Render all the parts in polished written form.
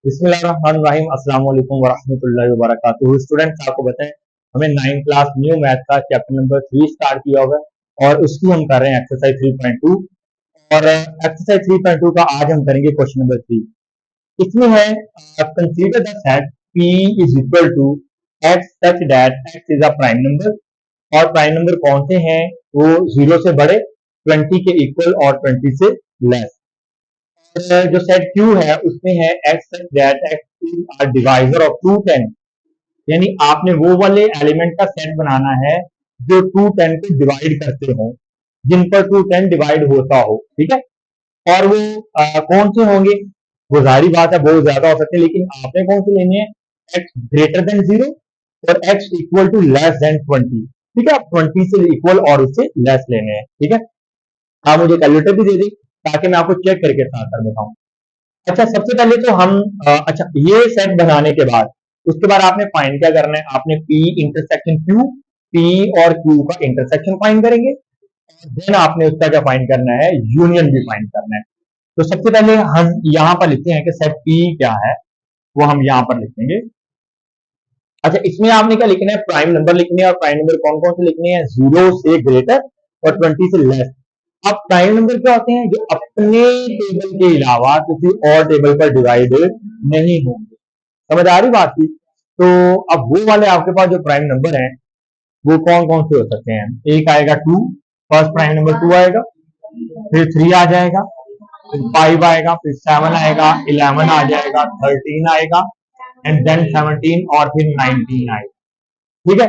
बिस्मिल्लाहिर्रहमानिर्रहीम अस्सलाम वालेकुम वरहमतुल्लाहि वबरकातुहू। स्टूडेंट्स, आपको बताएं हमें 9 क्लास न्यू मैथ का चैप्टर नंबर 3 स्टार्ट किया हुआ है और उसकी हम कर रहे हैं एक्सरसाइज 3.2। और एक्सरसाइज 3.2 का आज हम करेंगे क्वेश्चन नंबर 3। इसमें है consider the set P is equal to x such that x is a prime number. और प्राइम नंबर कौन से हैं? वो 0 से बड़े, 20 के इक्वल और 20 से लेस। जो सेट Q है उसमें है x such that x is a divisor of 210। यानी आपने वो वाले एलिमेंट का सेट बनाना है जो 210 को डिवाइड करते हो, जिन पर 210 डिवाइड होता हो, ठीक है। और वो कौन से होंगे? वो जाहिर बात है बहुत ज्यादा हो सकते हैं, लेकिन आपने कौन से लेने हैं? x ग्रेटर देन 0 और x equal to less than 20, ठीक है। आप 20 से इक्वल और उससे लेस लेने हैं, ठीक है। आप मुझे कैलकुलेटर भी दे दी ताकि मैं आपको चेक करके साथ कर बताऊं। अच्छा, सबसे पहले तो हम अच्छा, ये सेट बनाने के बाद उसके बाद आपने फाइंड क्या करना है? आपने P इंटरसेक्शन Q, P और Q का इंटरसेक्शन फाइंड करेंगे। देन आपने उसका क्या फाइंड करना है? यूनियन भी फाइंड करना है। तो सबसे पहले हम यहाँ पर लिखते हैं कि सेट P क्या है, वो हम यहाँ पर लिखेंगे। अच्छा, इसमें आपने क्या लिखना है? प्राइम नंबर लिखने हैं। और प्राइम नंबर कौन कौन से लिखने हैं? 0 से ग्रेटर और 20 से लेस। अब प्राइम नंबर क्या होते हैं? जो अपने टेबल के अलावा किसी और टेबल पर डिवाइड नहीं होंगे। समझ आ रही बात की? तो अब वो वाले आपके पास जो प्राइम नंबर हैं वो कौन कौन से हो सकते हैं? एक आएगा 2, फर्स्ट प्राइम नंबर 2 आएगा, फिर 3 आ जाएगा, फिर 5 आएगा, फिर 7 आएगा, 11 आ जाएगा, 13 आएगा, एंड देन 17 और फिर 19 आएगा, ठीक है।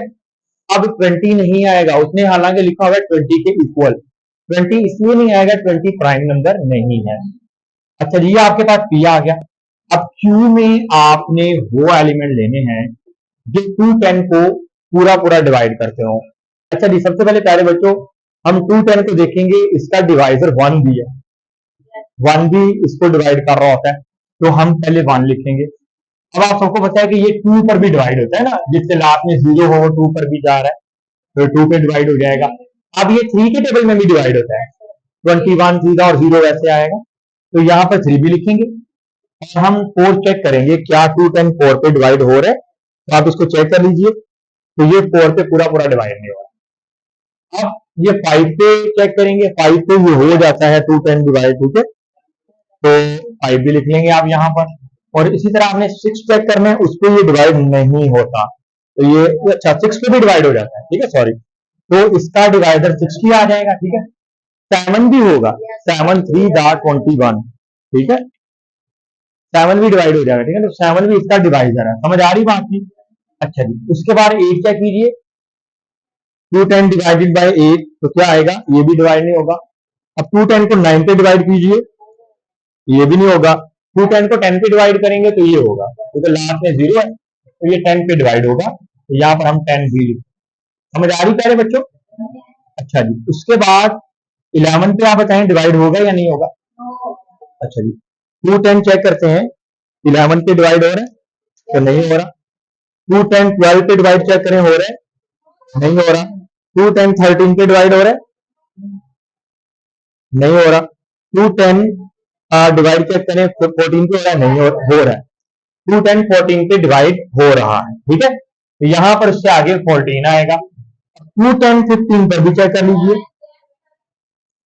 अब 20 नहीं आएगा, उसने हालांकि लिखा हुआ है 20 के इक्वल। 20 इसलिए नहीं आएगा, 20 प्राइम नंबर नहीं है। अच्छा जी, ये आपके पास P आ गया। अब Q में आपने वो एलिमेंट लेने हैं जो 210 को पूरा पूरा डिवाइड करते हो। अच्छा जी, सबसे पहले बच्चों हम 210 को देखेंगे, इसका डिवाइजर 1 भी है, 1 भी इसको डिवाइड कर रहा होता है, तो हम पहले 1 लिखेंगे। अब आप सबको पता है कि ये 2 पर भी डिवाइड होता है ना, जिससे लास्ट में 0 हो वो 2 पर भी जा रहा है, तो 2 पे डिवाइड हो जाएगा। अब ये 3 के टेबल में भी डिवाइड होता है, 21 सीधा और 0 वैसे आएगा, तो यहाँ पर 3 भी लिखेंगे। और हम 4 चेक करेंगे क्या 210 4 पे डिवाइड हो रहा है, तो आप इसको चेक कर लीजिए। तो ये 4 पे पूरा पूरा डिवाइड नहीं हो रहा। अब ये 5 पे चेक करेंगे, 5 पे ये हो जाता है 210 डिवाइड, ठीक है, तो 5 भी लिख लेंगे आप यहाँ पर। और इसी तरह आपने 6 चेक करना है, उस पर ये डिवाइड नहीं होता, तो ये अच्छा 6 पे भी डिवाइड हो जाता है, ठीक है, सॉरी, तो इसका डिवाइडर 6 ही आ जाएगा, ठीक है। 7 भी होगा, 7 3 21, ठीक है, 7 भी डिवाइड हो जाएगा, ठीक है, तो 7 भी इसका डिवाइजर है। समझ आ रही बात की? अच्छा जी, उसके बाद 8 क्या कीजिए, 210 डिवाइडेड बाय 8, तो क्या आएगा? ये भी डिवाइड नहीं होगा। अब 210 को 9 पे डिवाइड कीजिए, ये भी नहीं होगा। 210 को 10 पे डिवाइड करेंगे तो ये होगा, क्योंकि लास्ट में 0 है, तो ये 10 पे डिवाइड होगा, तो यहाँ पर हम 10 भी लिखें। समझ आ रही प्यारे बच्चों? अच्छा जी, उसके बाद 11 पे आप बताएं डिवाइड होगा या नहीं होगा? अच्छा जी, 210 चेक करते हैं, 11 पे डिवाइड हो रहा है तो नहीं हो रहा। 210 12 पे डिवाइड चेक करें, हो रहा है, नहीं हो रहा। 210 13 पे डिवाइड हो रहा है, नहीं हो रहा। 210 डिवाइड चेक करें 14 पे हो रहा है, नहीं हो रहा है। 210 14 पे डिवाइड हो रहा है, ठीक है, तो यहां पर उससे आगे 14 आएगा। 210 15 पर भी चेक कर लीजिए,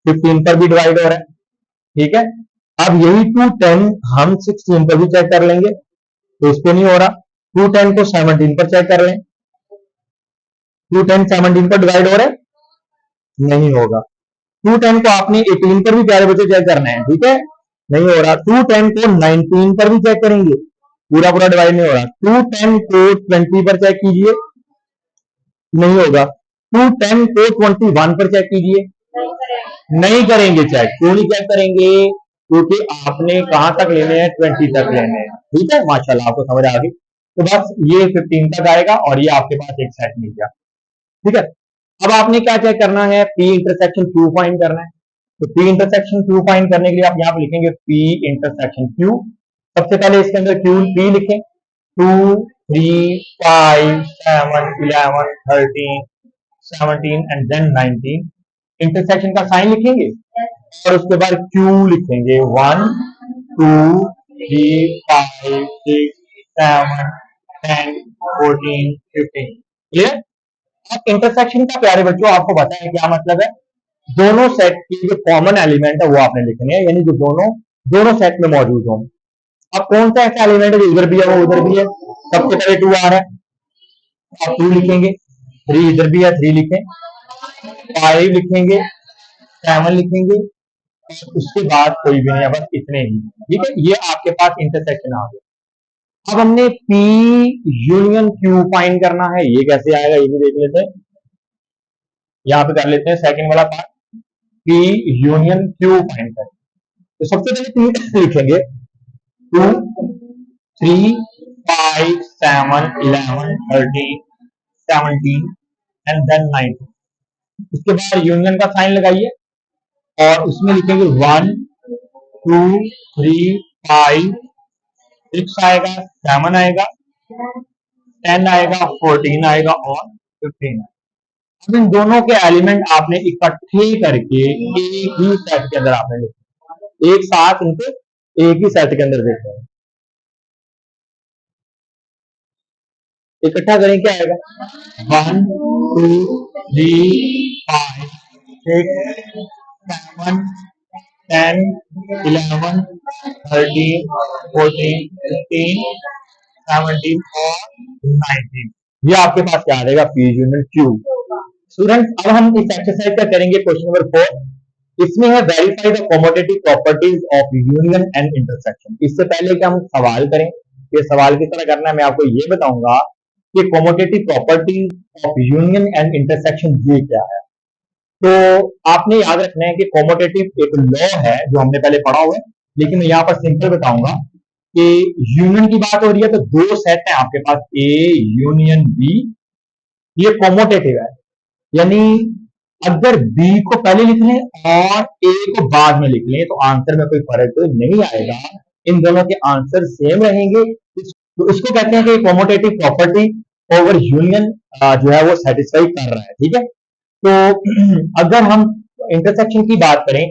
15 पर भी डिवाइड हो रहा है, ठीक है। अब यही 210 हम 16 पर भी चेक कर लेंगे, तो इस पे नहीं हो रहा। 210 को 17 पर चेक कर लें, 210 17 पर डिवाइड हो रहा है, नहीं होगा। 210 को आपने 18 पर भी प्यारे बच्चे चेक करना है, ठीक है, नहीं हो रहा। 210 को 19 पर भी चेक करेंगे, पूरा पूरा डिवाइड नहीं हो रहा। 210 को 20 पर चेक कीजिए, नहीं होगा। 210 को 21 पर चेक कीजिए, नहीं करेंगे चेक। क्यों नहीं चेक करेंगे? क्योंकि आपने कहां तक लेने हैं? 20 तक लेने हैं, ठीक है, माशाल्लाह आपको समझ आ गई। तो बस ये 15 तक आएगा और ये आपके पास एक सेट मिल गया, ठीक है। अब आपने क्या चेक करना है? P इंटरसेक्शन Q फाइंड करना है। तो P इंटरसेक्शन Q फाइंड करने के लिए आप यहाँ पे लिखेंगे P इंटरसेक्शन Q। सबसे पहले इसके अंदर Q P लिखें, 2 3 5 7 11 13 17 एंड देन 19। इंटरसेक्शन का साइन लिखेंगे और उसके बाद Q लिखेंगे 1 2 3 5 6 7 10 14 15। क्लियर? अब इंटरसेक्शन का प्यारे बच्चों आपको पता है क्या मतलब है। दोनों सेट की जो कॉमन एलिमेंट है वो आपने लिखने हैं, यानी जो दोनों दोनों सेट में मौजूद हों। अब कौन सा ऐसा एलिमेंट है जो इधर भी है वो उधर भी है। सबसे पहले 2 आ रहा है, आप 2 लिखेंगे। 3 इधर भी है, 3 लिखें। 5 लिखेंगे, 7 लिखेंगे, और उसके बाद कोई भी नहीं है, बस इतने ही। ठीक है, ये आपके पास इंटरसेक्शन आ गया। अब हमने P यूनियन Q फाइंड करना है। ये कैसे आएगा ये भी देख लेते हैं। यहां पे कर लेते हैं सेकंड वाला part, P union Q find करें। तो सबसे पहले P लिखेंगे 2 3 5 7 11 13 17 एंड देन 19। उसके बाद यूनियन का साइन लगाइए और उसमें लिखेंगे 1 2 3 5 6 आएगा, 7 आएगा, 10 आएगा, 14 आएगा और 15 आएगा। अब इन दोनों के एलिमेंट आपने इकट्ठे करके एक ही सेट के अंदर आपने लिखे, एक साथ इनको एक ही सेट के अंदर देते हैं। इकट्ठा करें क्या आएगा, 1 2 3 5 6 7 10 11 13 14 15 17 और 19। ये आपके पास क्या आ जाएगा, P यूनियन Q। स्टूडेंट्स, अब हम इस एक्सरसाइज का करेंगे क्वेश्चन नंबर 4। इसमें है verify the commutative properties of union and intersection. इससे पहले कि हम सवाल करें, ये सवाल किस तरह करना है मैं आपको ये बताऊंगा कि commutative properties of union and intersection ये क्या है। तो आपने याद रखना है कि कॉमोडेटिव एक लॉ है जो हमने पहले पढ़ा हुआ है, लेकिन मैं यहाँ पर सिंपल बताऊंगा कि यूनियन की बात हो रही है तो दो सेट है आपके पास, ए यूनियन बी। ये कॉमोटेटिव है, यानी अगर बी को पहले लिख लें और ए को बाद में लिख लें तो आंसर में कोई फर्क तो नहीं आएगा, इन दोनों के आंसर सेम रहेंगे। तो इसको कहते हैं कि कॉमोटेटिव प्रॉपर्टी ओवर यूनियन जो है वो सेटिस्फाई कर रहा है। ठीक है, तो अगर हम इंटरसेक्शन की बात करें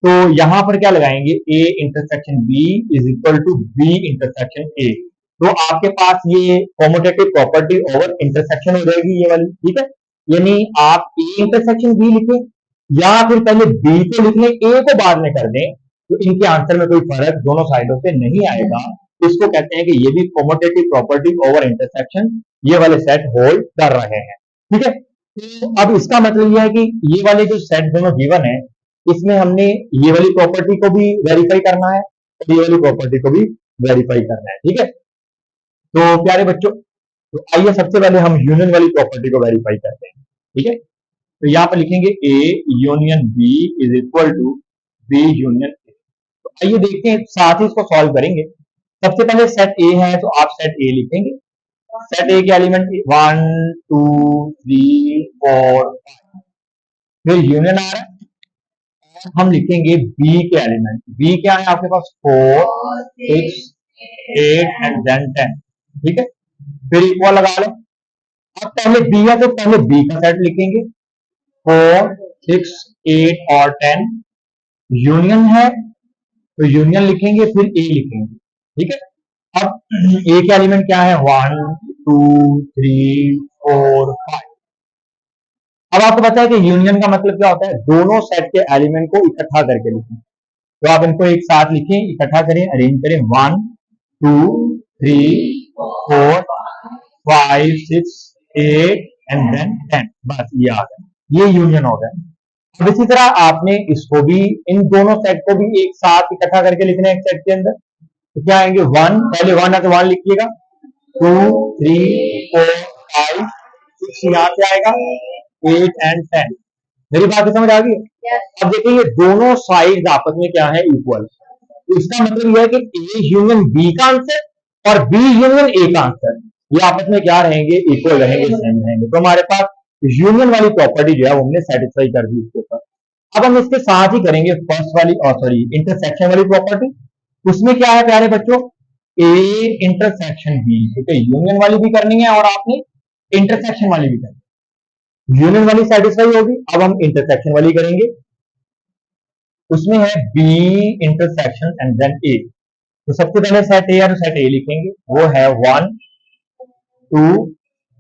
तो यहां पर क्या लगाएंगे, A intersection B is equal to B intersection A. तो आपके पास ये कॉमोटेटिव प्रॉपर्टी ओवर इंटरसेक्शन हो जाएगी ये वाली। ठीक है, यानी आप ए इंटरसेक्शन बी लिखें या फिर पहले बी को लिख लें, ए को बाद में कर दें, तो इनके आंसर में कोई फर्क दोनों साइडों से नहीं आएगा। इसको कहते हैं कि ये भी कॉमोटेटिव प्रॉपर्टी ओवर इंटरसेक्शन ये वाले सेट होल्ड कर रहे हैं। ठीक है, तो अब इसका मतलब यह है कि ये वाले जो सेट दोनों गिवन है, इसमें हमने ये वाली प्रॉपर्टी को भी वेरीफाई करना है और ये वाली प्रॉपर्टी को भी वेरीफाई करना है। ठीक है, तो प्यारे बच्चों, तो आइए सबसे पहले हम यूनियन वाली प्रॉपर्टी को वेरीफाई करते हैं। ठीक है, तो यहां पर लिखेंगे A union B is equal to B union A. तो आइए देखते हैं, साथ ही इसको सॉल्व करेंगे। सबसे पहले सेट ए है तो आप सेट ए लिखेंगे। सेट ए के एलिमेंट 1 2 3 4 5, फिर यूनियन आ रहा है, हम लिखेंगे बी के एलिमेंट। बी क्या है आपके पास, 4 6 8 एंड देन 10। ठीक है, फिर इक्वल लगा लो। अब पहले बी है तो पहले बी का सेट लिखेंगे, 4 6 8 और 10। यूनियन है तो यूनियन लिखेंगे, फिर ए लिखेंगे। ठीक है, अब ए के एलिमेंट क्या है, 1 2 3 4 5। अब आपको पता है कि यूनियन का मतलब क्या होता है, दोनों सेट के एलिमेंट को इकट्ठा करके लिखें। तो आप इनको एक साथ लिखें, इकट्ठा करें, अरेंज करें, 1 2 3 4 5 6 8 एंड देन 10। बस ये आ गया, ये यूनियन हो गया। अब इसी तरह आपने इसको भी, इन दोनों सेट को भी एक साथ इकट्ठा करके लिखना है एक सेट के अंदर। तो क्या आएंगे, 1, पहले 1 है तो 1 लिखिएगा, 2 3 4 5 6 यहाँ से आएगा, 8 एंड 10। मेरी बात समझ आ गई? अब देखिए ये दोनों साइड आपस में क्या है, इक्वल। तो इसका मतलब यह है कि ए यूनियन बी का आंसर और बी यूनियन ए का आंसर ये आपस में क्या रहेंगे, इक्वल रहेंगे, सेम रहेंगे। तो हमारे पास यूनियन वाली प्रॉपर्टी जो है वो हमने सेटिस्फाई कर दी इसके ऊपर। अब हम इसके साथ ही करेंगे फर्स्ट वाली, और सॉरी इंटरसेक्शन वाली प्रॉपर्टी। उसमें क्या है प्यारे बच्चों, ए इंटरसेक्शन बी। ठीक है, यूनियन वाली भी करनी है और आपने इंटरसेक्शन वाली भी करनी है। यूनियन वाली सेटिस्फाई होगी, अब हम इंटरसेक्शन वाली करेंगे। उसमें है बी इंटरसेक्शन एंड देन ए। तो सबसे पहले सेट ए है तो सेट ए लिखेंगे, वो है 1 2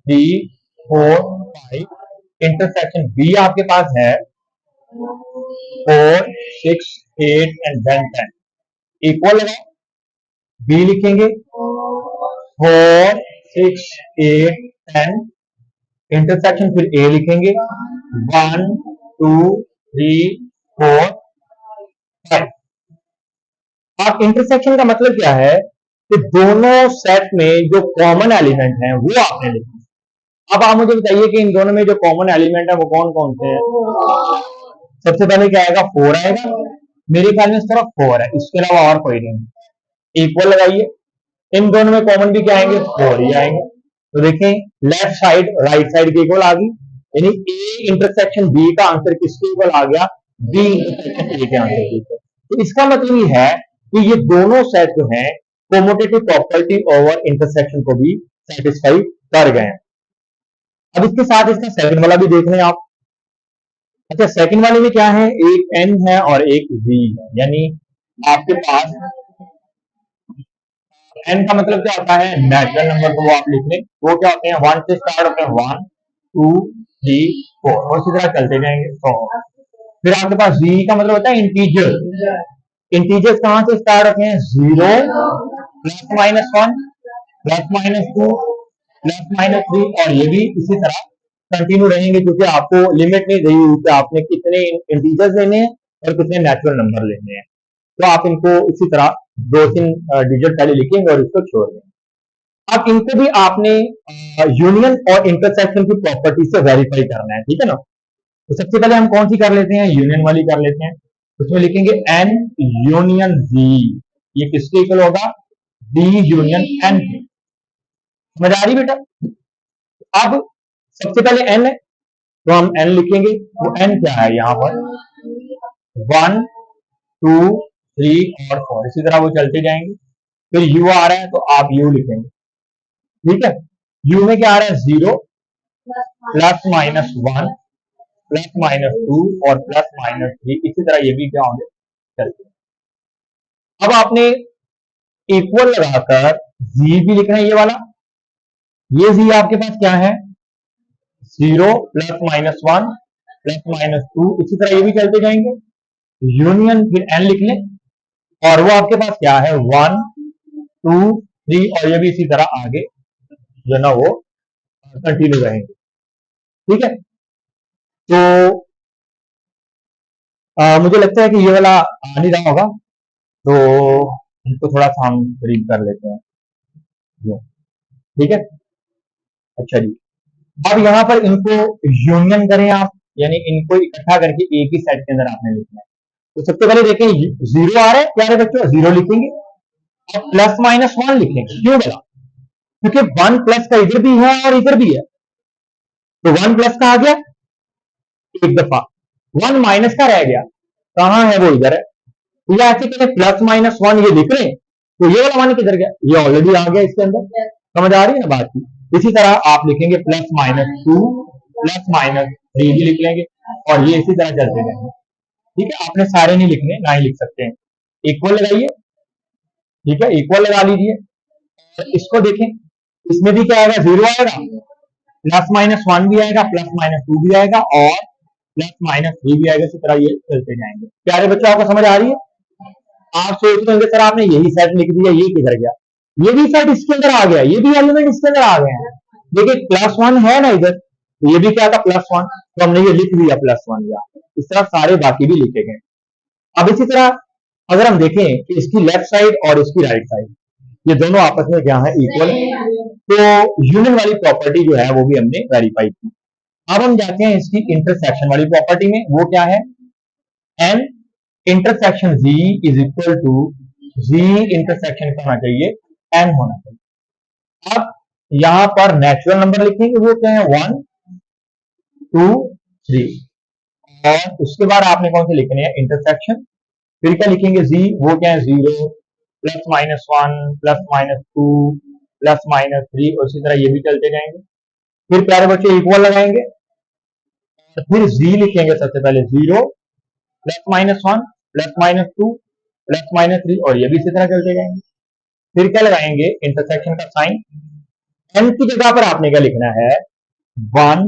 3 4 5। इंटरसेक्शन बी आपके पास है 4 6 8 एंड देन 10। इक्वल लगाओ, बी लिखेंगे 4 6 8 10। इंटरसेक्शन फिर ए लिखेंगे 1 2 3 4 5। अब इंटरसेक्शन का मतलब क्या है कि दोनों सेट में जो कॉमन एलिमेंट हैं वो आपने लिखना। अब आप मुझे बताइए कि इन दोनों में जो कॉमन एलिमेंट है वो कौन कौन से हैं। सबसे पहले क्या आएगा, 4 आएगा, मेरे ख्याल में इस तरफ 4 है, इसके अलावा और कोई नहीं। इक्वल लगाइए, इन दोनों में कॉमन भी क्या आएंगे, 4 ही आएंगे। तो देखें लेफ्ट साइड राइट साइड की इक्वल आ गई, यानी ए इंटरसेक्शन बी का आंसर किसके इक्वल आ गया, बी इंटरसेक्शन ए के आंसर के इक्वल। तो इसका मतलब ये है कि ये दोनों सेट जो हैं कोमोटेटिव प्रॉपर्टी ओवर इंटरसेक्शन को भी सेटिस्फाई कर गए हैं। अब इसके साथ इसका सेकंड वाला भी देख लें आप। अच्छा, सेकंड वाले में क्या है, एक एन है और एक वी है, यानी आपके पास एन का मतलब क्या होता है, नेचुरल नंबर, तो वो आप लिख लें। वो क्या होते हैं, 1 से स्टार्ट होते हैं, 1 2 3 4 और इसी तरह चलते जाएंगे। तो फिर आपके पास वी का मतलब होता है इंटीजर। इंटीजर्स कहां से स्टार्ट होते हैं, 0 plus minus 1 plus minus 2 plus minus 3 और ये भी इसी तरह कंटिन्यू रहेंगे, क्योंकि आपको लिमिट नहीं दी हुई कि आपने कितने इंटीजर्स लेने हैं और कितने नेचुरल नंबर लेने हैं। तो आप इनको इसी तरह 2-3 डिजिट पहले लिखेंगे और इसको छोड़ देंगे। अब इनको भी आपने यूनियन और इंटरसेक्शन की प्रॉपर्टी से वेरीफाई करना है, ठीक है ना। तो सबसे पहले हम कौन सी कर लेते हैं, यूनियन वाली कर लेते हैं। उसमें लिखेंगे एन यूनियन वी, ये किसके इक्वल होगा, डी यूनियन एन। समझ आ रही बेटा। अब सबसे पहले एन है तो हम एन लिखेंगे, तो एन क्या है यहाँ पर 1 2 3 और 4, इसी तरह वो चलते जाएंगे। फिर यू आ रहा है तो आप यू लिखेंगे, ठीक है। यू में क्या आ रहा है, 0 प्लस माइनस 1 प्लस माइनस 2 और प्लस माइनस 3, इसी तरह ये भी क्या होंगे, चलते। अब आपने इक्वल लगाकर जी भी लिखना है, ये वाला, ये जी आपके पास क्या है, 0 प्लस माइनस 1 प्लस माइनस 2, इसी तरह ये भी चलते जाएंगे। यूनियन फिर एन लिख लें और वो आपके पास क्या है, 1 2 3 और ये भी इसी तरह आगे जो ना वो कंटिन्यू रहेंगे, ठीक है। तो मुझे लगता है कि ये वाला आ नहीं रहा होगा, तो इनको थोड़ा सा हम रीड कर लेते हैं, ठीक है। अच्छा जी, अब यहाँ पर इनको यूनियन करें आप, यानी इनको इकट्ठा करके एक ही सेट के अंदर आपने लिखना है। तो सबसे पहले देखें 0 आ रहा है प्यारे बच्चों, 0 लिखेंगे और प्लस माइनस 1 लिखेंगे। क्यों बोला, क्योंकि 1 प्लस का इधर भी है और इधर भी है, तो 1 प्लस का आ गया एक दफा, 1 माइनस का रह गया, कहां है वो, इधर है। तो ये ऐसे कहते प्लस माइनस 1 ये लिख रहे हैं, तो ये वाला 1 किधर गया, ये ऑलरेडी आ गया इसके अंदर। समझ आ रही है ना बात की। इसी तरह आप लिखेंगे प्लस माइनस 2 प्लस माइनस 3 भी लिख लेंगे और ये इसी तरह चलते जाएंगे, ठीक है। आपने सारे नहीं लिखने, ना ही लिख सकते हैं। इक्वल लगाइए, ठीक है, इक्वल लगा लीजिए। इसको देखें, इसमें भी क्या आएगा, 0 आएगा, प्लस माइनस 1 भी आएगा, प्लस माइनस 2 भी आएगा और प्लस माइनस 3 भी आएगा, इसी तरह ये चलते जाएंगे। प्यारे बच्चों आपको समझ आ रही है। आप सोचते होंगे सर आपने यही सेट लिख दिया, ये किधर गया, ये भी सेट इसके अंदर आ गया, ये भी एलिमेंट इसके अंदर आ गए हैं। देखिए प्लस 1 है ना इधर, तो ये भी क्या था, प्लस 1, तो हमने ये लिख दिया प्लस 1 या इस तरह सारे बाकी भी लिखे गए। अब इसी तरह अगर हम देखें कि इसकी लेफ्ट साइड और इसकी राइट साइड, ये दोनों आपस में क्या है, इक्वल है, तो यूनियन वाली प्रॉपर्टी जो है वो भी हमने वेरीफाई की। अब हम जाते हैं इसकी इंटरसेक्शन वाली प्रॉपर्टी में, वो क्या है, N intersection G is equal to G intersection क्या होना चाहिए, एन होना चाहिए। अब यहां पर नेचुरल नंबर लिखेंगे, वो क्या है, 1 2 3 और उसके बाद आपने कौन से लिखने हैं, इंटरसेक्शन। फिर क्या लिखेंगे, जी, वो क्या है, 0 plus minus 1 plus minus 2 plus minus 3 और इसी तरह ये भी चलते जाएंगे। फिर प्यारे बच्चे इक्वल लगाएंगे, तो फिर जी लिखेंगे सबसे पहले, 0 plus minus 1 plus minus 2 plus minus 3 और ये भी इसी तरह चलते जाएंगे। फिर क्या लगाएंगे, इंटरसेक्शन का साइन। एन की जगह पर आपने क्या लिखना है, 1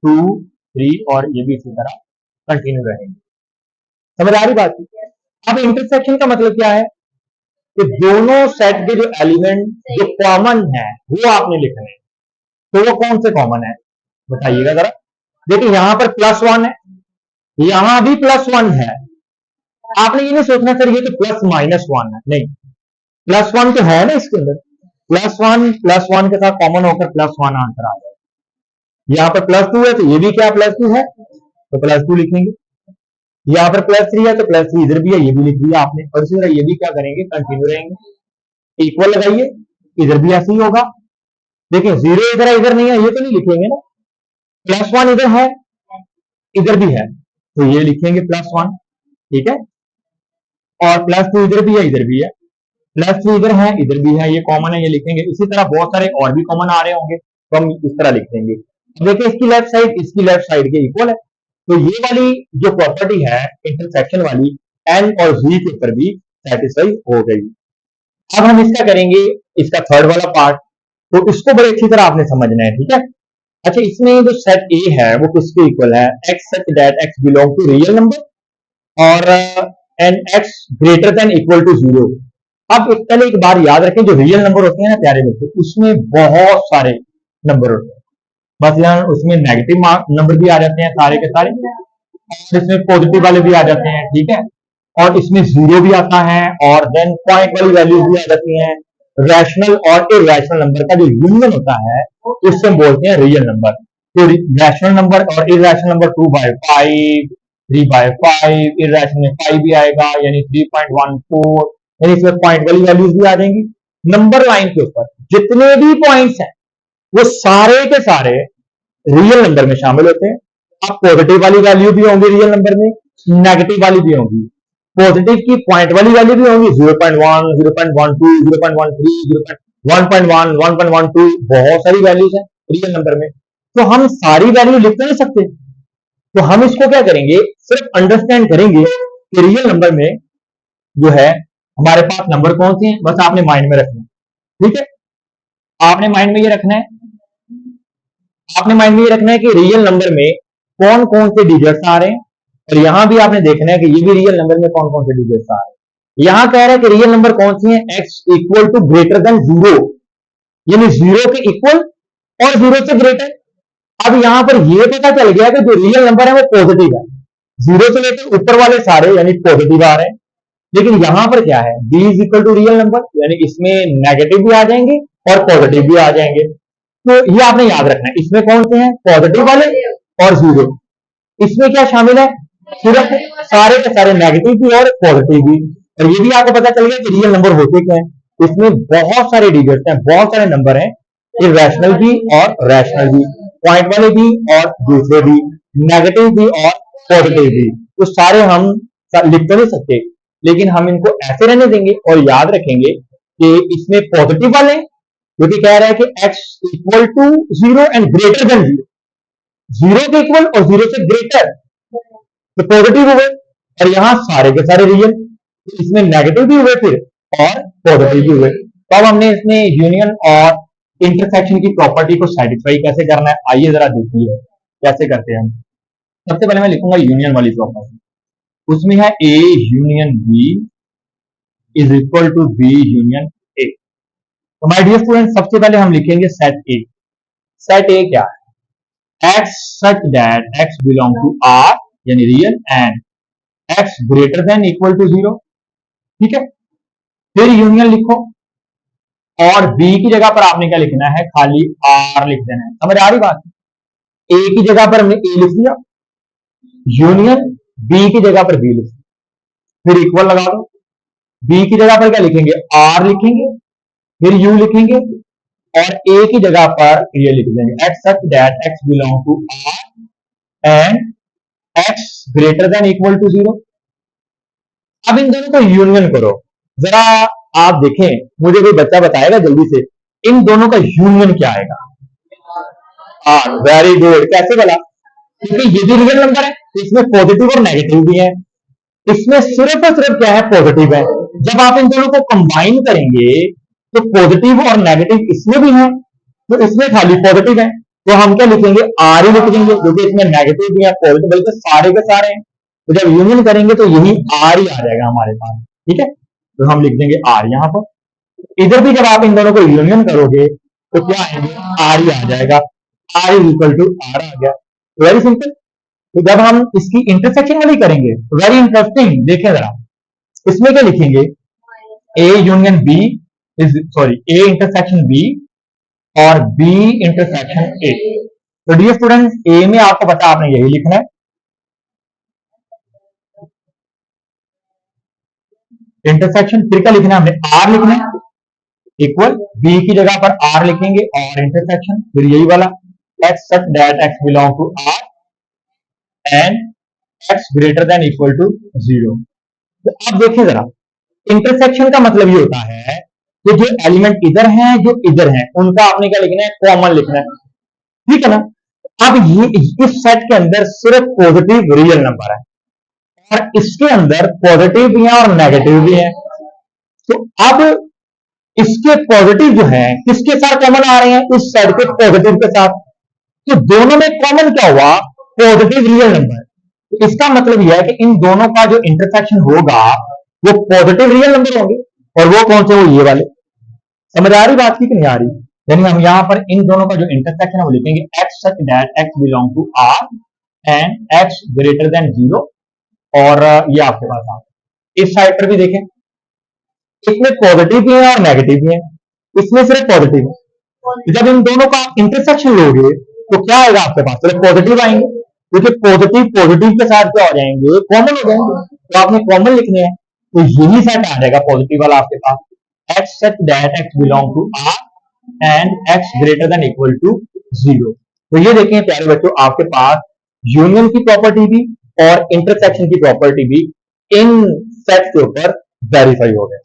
2 3 और ये भी इसी तरह कंटिन्यू रहेंगे। समझ आ रही बात? अब इंटरसेक्शन का मतलब क्या है कि दोनों सेट के जो एलिमेंट जो कॉमन है वो आपने लिखने हैं। तो वो कौन से कॉमन है बताइएगा जरा। देखिए यहां पर +1 है, यहां भी +1 है। आपने ये नहीं सोचना सर ये तो +-1 है, नहीं, +1 तो है ना इसके अंदर, +1 के साथ कॉमन होकर +1 आंसर आ जाए। यहाँ पर +2 है तो ये भी क्या +2 है, तो +2 लिखेंगे। यहाँ पर +3 है तो +3 इधर भी है, ये भी लिख दिया आपने। और इसी तरह ये भी क्या करेंगे, कंटिन्यू रहेंगे। इक्वल लगाइए, इधर भी ऐसे ही होगा। देखिए 0 इधर है, इधर नहीं है, ये तो नहीं लिखेंगे ना। +1 इधर है, इधर भी है, तो ये लिखेंगे +1, ठीक है। और +2 इधर भी है, इधर भी है, +3 इधर है, इधर भी है, ये कॉमन है, ये लिखेंगे। इसी तरह बहुत सारे और भी कॉमन आ रहे होंगे तो हम इस तरह लिख देंगे। देखिए इसकी लेफ्ट साइड इसकी लेफ्ट साइड के इक्वल है, तो ये वाली जो प्रॉपर्टी है इंटरसेक्शन वाली, एन और जी के ऊपर भी सेटिस्फाई हो गई। अब हम इसका करेंगे, इसका थर्ड वाला पार्ट, तो इसको बड़ी अच्छी तरह आपने समझना है, ठीक है। अच्छा, इसमें जो सेट ए है वो किसके इक्वल है, x such that x belong to real number और and x greater than equal to 0। अब पहले एक बार याद रखें, जो रियल नंबर होते हैं ना प्यारे बच्चों, उसमें बहुत सारे नंबर होते हैं। मतलब उसमें नेगेटिव नंबर भी आ जाते हैं सारे के सारे, और इसमें पॉजिटिव वाले भी आ जाते हैं, ठीक है। और इसमें 0 भी आता है, और देन पॉइंट वाली वैल्यूज भी आ जाती हैं। रैशनल और इरेशनल नंबर का जो यूनियन होता है उससे हम बोलते हैं रियल नंबर। तो रैशनल नंबर और इरेशनल नंबर 2/5, 3/5, इरेशनल में 5 भी आएगा, यानी 3.14, यानी इसमें पॉइंट वाली वैल्यूज भी आ जाएंगी। नंबर लाइन के ऊपर जितने भी पॉइंट्स हैं वो सारे के सारे रियल नंबर में शामिल होते हैं। अब पॉजिटिव वाली वैल्यू भी होंगी रियल नंबर में, नेगेटिव वाली भी होंगी। पॉजिटिव की पॉइंट वाली वैल्यू भी होंगी, 0.1, 0.12, 0.13, 1.1, 1.12, बहुत सारी वैल्यूज हैं रियल नंबर में। तो हम सारी वैल्यू लिख तो नहीं सकते, तो हम इसको क्या करेंगे, सिर्फ अंडरस्टैंड करेंगे कि रियल नंबर में जो है हमारे पास नंबर कौन से हैं, बस आपने माइंड में रखना है, ठीक है। आपने माइंड में ये रखना है, आपने माइंड में ये रखना है कि रियल नंबर में कौन कौन से डिजिट्स आ रहे हैं, और यहां भी आपने देखना है कि ये भी रियल नंबर में कौन कौन से डिजिट्स आ रहे हैं। यहां कह रहा है कि रियल नंबर कौन सी है, x equal to greater than 0, यानी 0 के इक्वल और 0 से ग्रेटर। अब यहां पर यह पता चल गया कि जो रियल नंबर है वो पॉजिटिव है, 0 से लेकर ऊपर वाले सारे यानी पॉजिटिव आ रहे हैं। लेकिन यहां पर क्या है, b is equal to real number, यानी इसमें नेगेटिव भी आ जाएंगे और पॉजिटिव भी आ जाएंगे। तो ये आपने याद रखना है, इसमें कौन से हैं, पॉजिटिव वाले और 0। इसमें क्या शामिल है, सिर्फ सारे के सारे नेगेटिव भी और पॉजिटिव भी। और ये भी आपको पता चल गया कि रियल नंबर होते क्या है, इसमें बहुत सारे डिजिट्स हैं, बहुत सारे नंबर हैं, इरेशनल भी और रैशनल भी, पॉइंट वाले भी और दूसरे भी, नेगेटिव भी और पॉजिटिव भी। तो सारे हम लिख तो नहीं सकते, लेकिन हम इनको ऐसे रहने देंगे और याद रखेंगे कि इसमें पॉजिटिव वाले, क्योंकि कह रहा है कि x equal to 0 and greater than 0, 0 के इक्वल और 0 से ग्रेटर, तो पॉजिटिव हुए। और यहां सारे के सारे रियल, तो इसमें नेगेटिव भी हुए फिर और पॉजिटिव भी हुए। तो अब हमने इसमें यूनियन और इंटरसेक्शन की प्रॉपर्टी को सेटिस्फाई कैसे करना है, आइए जरा देखिए कैसे करते हैं हम। सबसे पहले मैं लिखूंगा यूनियन वाली प्रॉपर्टी, उसमें है a union b is equal to b union a। तो माय डियर स्टूडेंट, सबसे पहले हम लिखेंगे सेट ए। सेट ए क्या है, x such that x belong to R यानी real, and x greater than equal to 0, ठीक है। फिर यूनियन लिखो, और b की जगह पर आपने क्या लिखना है, खाली R लिख देना है। समझ आ रही बात, a की जगह पर हमने a लिख दिया, यूनियन b की जगह पर b लिख दिया, फिर इक्वल लगा दो। b की जगह पर क्या लिखेंगे, R लिखेंगे, फिर u लिखेंगे, और a की जगह पर ये लिख देंगे, x such that x belong to R and x greater than equal to 0। अब इन दोनों को यूनियन करो, जरा आप देखें, मुझे कोई बच्चा बताएगा जल्दी से, इन दोनों का यूनियन क्या आएगा। हाँ, वेरी गुड, कैसे बोला, क्योंकि ये भी रियल नंबर है, इसमें पॉजिटिव और नेगेटिव भी है, इसमें सिर्फ और सिर्फ क्या है, पॉजिटिव है। जब आप इन दोनों को कंबाइन करेंगे तो पॉजिटिव और नेगेटिव इसमें भी है, तो इसमें खाली पॉजिटिव है, तो हम क्या लिखेंगे, आर ही लिख देंगे, क्योंकि इसमें नेगेटिव भी है पॉजिटिव, बल्कि सारे के सारे हैं, तो जब यूनियन करेंगे तो यही आर ही आ जाएगा हमारे पास। ठीक है, तो हम लिख देंगे आर यहां पर। इधर भी जब आप इन दोनों को यूनियन करोगे तो क्या आएंगे, आर ही आ जाएगा, R is equal to R आ गया, वेरी सिंपल। तो जब हम इसकी इंटरसेक्शन वाली करेंगे, वेरी इंटरेस्टिंग, देखें जरा, इसमें क्या लिखेंगे, A union B is sorry A intersection B और बी इंटरसेक्शन ए। तो डियर स्टूडेंट्स, ए में आपको पता आपने यही लिखना है, इंटरसेक्शन, फिर क्या लिखना है हमने, आर लिखना है, इक्वल बी की जगह पर आर लिखेंगे और इंटरसेक्शन, फिर यही वाला x such that x belong to R and x greater than equal to 0। तो आप देखिए जरा, इंटरसेक्शन का मतलब ये होता है कि जो एलिमेंट इधर हैं जो इधर हैं उनका आपने क्या लिखना है, कॉमन लिखना है। ठीक है ना। अब ये इस सेट के अंदर सिर्फ पॉजिटिव रियल नंबर है और इसके अंदर पॉजिटिव भी है और नेगेटिव भी है। तो अब इसके पॉजिटिव जो है किसके साथ कॉमन आ रहे हैं, उस सेट के पॉजिटिव के साथ, तो दोनों में कॉमन क्या हुआ, पॉजिटिव रियल नंबर। तो इसका मतलब यह है कि इन दोनों का जो इंटरसेक्शन होगा वो पॉजिटिव रियल नंबर होंगे, और वो कौन से, वो ये वाले। समझ आ रही बात की कि नहीं आ रही? यानी हम यहां पर इन दोनों का जो इंटरसेक्शन है वो लिखेंगे x such that x belong to R and x greater than 0, और ये आपके पास आ, इस साइड पर भी देखें, इसमें पॉजिटिव भी है और नेगेटिव भी है, इसमें सिर्फ पॉजिटिव है। जब इन दोनों का इंटरसेक्शन लोगे तो क्या आएगा आपके पास, सिर्फ पॉजिटिव आएंगे, क्योंकि पॉजिटिव पॉजिटिव के साथ क्या हो जाएंगे, कॉमन हो जाएंगे, तो आपने कॉमन लिखने हैं, तो यही सेट आ जाएगा पॉजिटिव वाला आपके पास, x such that x belong to R and x greater than equal to 0। तो ये देखें प्यारे बच्चों, आपके पास यूनियन की प्रॉपर्टी भी और इंटरसेक्शन की प्रॉपर्टी भी इन सेट के ऊपर वेरीफाई हो गए।